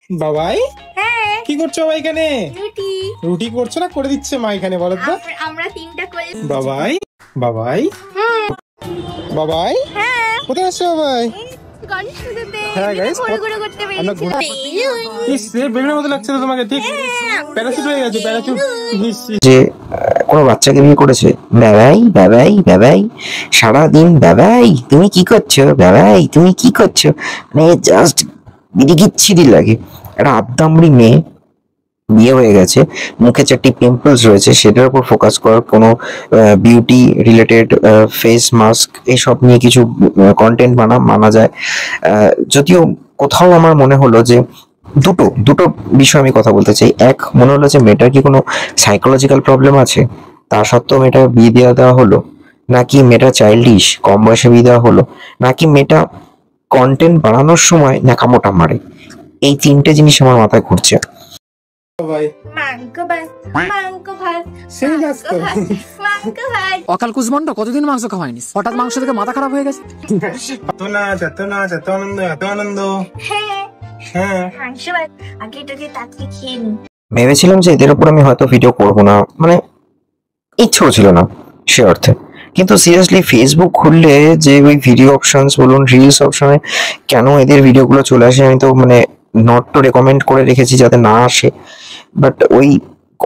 বাবাই হ্যাঁ কি করছো বাবা এখানে? রুটি রুটি করছো না করে দিচ্ছে মা এখানে বলো তো? আমরা তিনটা করে বাবাই বাবাই বাবাই হ্যাঁ কোথায় আসছো বাবাই? গণেশ পুজোতে হ্যাঁ, guys, ঘুরে ঘুরে করতে আমরা ইস রে বেলুনের মতো লাগছে তো তোমাকে, ঠিক প্যারাশুট হয়ে গেছে প্যারাশুট। যে কোনো বাচ্চাকে বিয়ে করেছে, বাবাই বাবাই বাবাই সারাদিন বাবাই তুমি কি করছো, বাবাই তুমি কি করছো, মানে জাস্ট বিড়িগিচ্ছিরি লাগে। একটা আদ্দামড়ি মেয়ে বিয়ে হয়ে গেছে, মুখে চারটি পিম্পলস রয়েছে, সেটার উপর ফোকাস করার কোনো বিউটি রিলেটেড ফেস মাস্ক এসব নিয়ে কিছু কন্টেন্ট মানা যায়। যদিও কোথাও আমার মনে হলো যে দুটো দুটো বিষয় আমি কথা বলতে চাই। এক, মনে হলো যে মেয়েটার কি কোনো সাইকোলজিক্যাল প্রবলেম আছে, তা সত্ত্বেও মেয়েটা বিয়ে দেওয়া হলো, নাকি মেয়েটা চাইল্ডিশ কম বয়সে বিয়ে দেওয়া হলো, নাকি মেয়েটা কন্টেন্ট বানানোর সময় ন্যাকামোটা মারে। এই তিনটে জিনিস আমার মাথায় ঘুরছে। বাবাই মাংস ভাত মাংস ভাত সেই কাজ তো। মাংস ভাত অকাল কুচমন্ড কতদিন মাংস খাওয়াইনিস, হঠাৎ মাংস থেকে মাথা খারাপ হয়ে গেছে। এত নাচ এত নাচ এত আনন্দ এত আনন্দ। হ্যাঁ হ্যাঁ মাংস ভাত আগে এটাকে তাড়াতাড়ি খেয়ে নি। ভেবেছিলাম যে এদের উপর আমি হয়তো ভিডিও করবো না, মানে ইচ্ছেও ছিল না সে অর্থে, কিন্তু সিরিয়াসলি ফেসবুক খুললে যে ওই ভিডিও অপশনস বলুন রিলস অপশনে কেন এদের ভিডিওগুলো চলে আসে, আমি তো মানে নট টু রেকমেন্ড করে রেখেছি যাতে না আসে, বাট ওই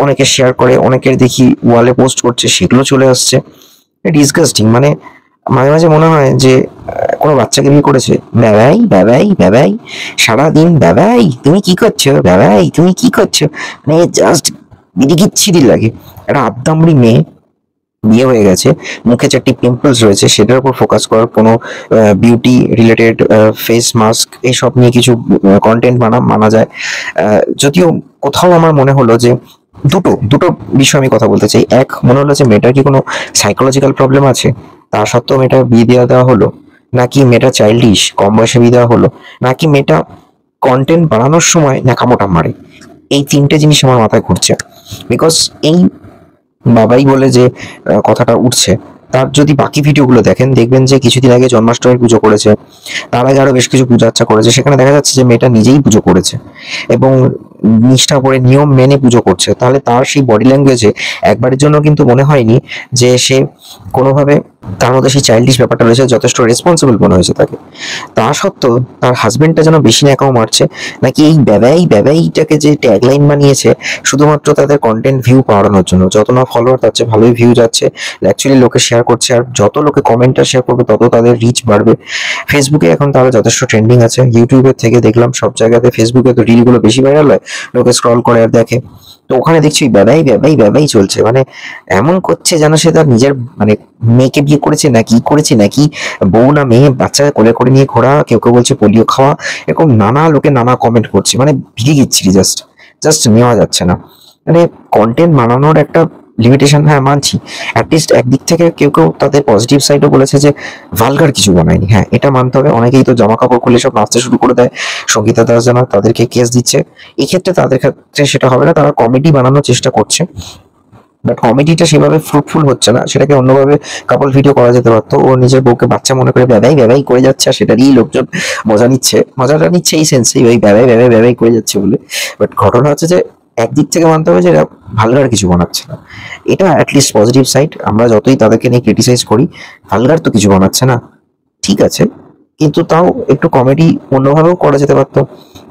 অনেকে শেয়ার করে, অনেকের দেখি ওয়ালে পোস্ট করছে, সেগুলো চলে আসছে। ডিসগাস্টিং, মানে মাঝে মাঝে মনে হয় যে কোনো বাচ্চাকে বিয়ে করেছে, বাবাই বাবাই বাবাই সারাদিন বাবাই তুমি কি করছো, বাবাই তুমি কি করছো, মানে জাস্ট বিড়িগিচ্ছিরি লাগে। একটা আদ্দামড়ি মেয়ে বিয়ে হয়ে গেছে, মুখে চারটি পিম্পলস রয়েছে, সেটার উপর ফোকাস করার কোনো বিউটি রিলেটেড ফেস মাস্ক এসব নিয়ে কিছু কন্টেন্ট মানা যায়। যদিও কোথাও আমার মনে হলো যে দুটো দুটো বিষয় আমি কথা বলতে চাই। এক, মনে হলো যে মেয়েটার কি কোনো সাইকোলজিক্যাল প্রবলেম আছে, তা সত্ত্বেও মেয়েটা বিয়ে দেওয়া হলো, নাকি মেয়েটা চাইল্ডিশ কম বয়সে বিয়ে দেওয়া হলো, নাকি মেয়েটা কন্টেন্ট বানানোর সময় ন্যাকামোটা মারে। এই তিনটে জিনিস আমার মাথায় ঘুরছে। বিকজ এই বাবাই বলে যে কথাটা উঠছে, তার যদি বাকি ভিডিওগুলো দেখেন দেখবেন যে কিছুদিন আগে জন্মাষ্টমীর পুজো করেছে, তার আগে আরো বেশ কিছু পূজা আর্চা করেছে, সেখানে দেখা যাচ্ছে যে মেয়েটা নিজেই পুজো করেছে এবং নিষ্ঠা করে নিয়ম মেনে পুজো করছে। তাহলে তার সেই বডি ল্যাঙ্গুয়েজে একবারের জন্য কিন্তু মনে হয়নি যে সে কোনোভাবে তার মধ্যে সেই চাইল্ডিশ ব্যাপারটা রয়েছে, যথেষ্ট রেসপন্সিবল মনে হয়েছে তাকে। তা সত্ত্বেও তার হাজবেন্ডটা যেন বেশি ন্যাকাও মারছে, নাকি এই ব্যাবাইটাকে যে ট্যাগলাইন বানিয়েছে শুধুমাত্র তাদের কন্টেন্ট ভিউ বাড়ানোর জন্য। যত না ফলোয়ার তার চেয়ে ভালোই ভিউ যাচ্ছে, অ্যাকচুয়ালি লোকে শেয়ার করছে, আর যত লোকে কমেন্টটা শেয়ার করবে তত তাদের রিচ বাড়বে। ফেসবুকে এখন তারা যথেষ্ট ট্রেন্ডিং আছে, ইউটিউবের থেকে দেখলাম সব জায়গাতে, ফেসবুকে তো রিলগুলো বেশি ভাইরাল হয়, লোকে স্ক্রল করে আর দেখে, তো ওখানে দেখছি ব্যাবাই চলছে। মানে এমন করছে যেন সে তার নিজের মানে মেয়েকে বিয়ে করেছে, না কি করেছে, নাকি বউ না মেয়ে বাচ্চাকে কোলে করে নিয়ে ঘোরা, কেউ কেউ বলছে পোলিও খাওয়া, এরকম নানা লোকে নানা কমেন্ট করছে, মানে ভিড়ে গিচ্ছিরি, জাস্ট নেওয়া যাচ্ছে না। মানে কন্টেন্ট বানানোর একটা লিমিটেশন, হ্যাঁ মানছি, অ্যাটলিস্ট একদিক থেকে কেউ কেউ তাদের পজিটিভ সাইডও বলেছে যে ভালগার কিছু বানায়নি, হ্যাঁ এটা মানতে হবে। অনেকেই তো জামা কাপড় খুলে সব নাচতে শুরু করে দেয়, সঙ্গীতা দাস জানা তাদেরকে কেস দিচ্ছে, এক্ষেত্রে তাদের ক্ষেত্রে সেটা হবে না, তারা কমেডি বানানোর চেষ্টা করছে, বাট কমেডিটা সেভাবে ফ্রুটফুল হচ্ছে না। সেটাকে অন্যভাবে কাপল ভিডিও করা যেতে পারতো। ও নিজের বউকে বাচ্চা মনে করে ব্যাবাই করে যাচ্ছে, আর সেটারই লোকজন মজাটা নিচ্ছে এই সেন্সেই, ওই ব্যাবাই করে যাচ্ছে বলে। বাট ঘটনা হচ্ছে যে একদিক থেকে মানতে হবে যে এরা ভালগার কিছু বানাচ্ছে না, এটা অ্যাটলিস্ট পজিটিভ সাইড। আমরা যতই তাদেরকে নিয়ে ক্রিটিসাইজ করি, ভালগার তো কিছু বানাচ্ছে না, ঠিক আছে, কিন্তু তাও একটু কমেডি অন্যভাবেও করা যেতে পারতো।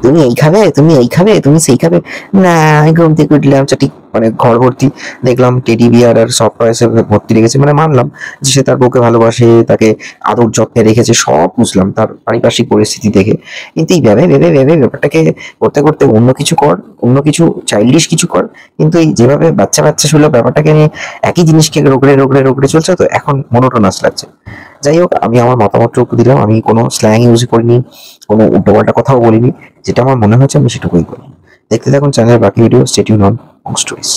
তুমি এই খাবে, তুমি এই খাবে, তুমি সেই খাবে না, ঘুম থেকে উঠলাম চাটি, মানে ঘর ভর্তি দেখলাম টেডি বিয়ার আর সফট টয়েসে ভর্তি রেখেছে। মানে মানলাম যে সে তার বউকে ভালোবাসে, তাকে আদর যত্নে রেখেছে, সব বুঝলাম তার পারিপার্শ্বিক পরিস্থিতি দেখে, কিন্তু এই ভেবে ব্যাপারটাকে করতে করতে অন্য কিছু কর, অন্য কিছু চাইল্ডিশ কিছু কর, কিন্তু এই যেভাবে বাচ্চা সুলভ ব্যাপারটাকে নিয়ে একই জিনিসকে রোগড়ে চলছে, তো এখন মনোটোনাস লাগছে। যাই হোক, আমি আমার মতামতটুকু দিলাম, আমি কোনো স্ল্যাং ইউজ করিনি, কোনো উল্টোপাল্টা কথাও বলিনি, যেটা আমার মনে হচ্ছে আমি সেটুকুই করি। দেখতে থাকুন চ্যানেলের বাকি video, stay tune on stories.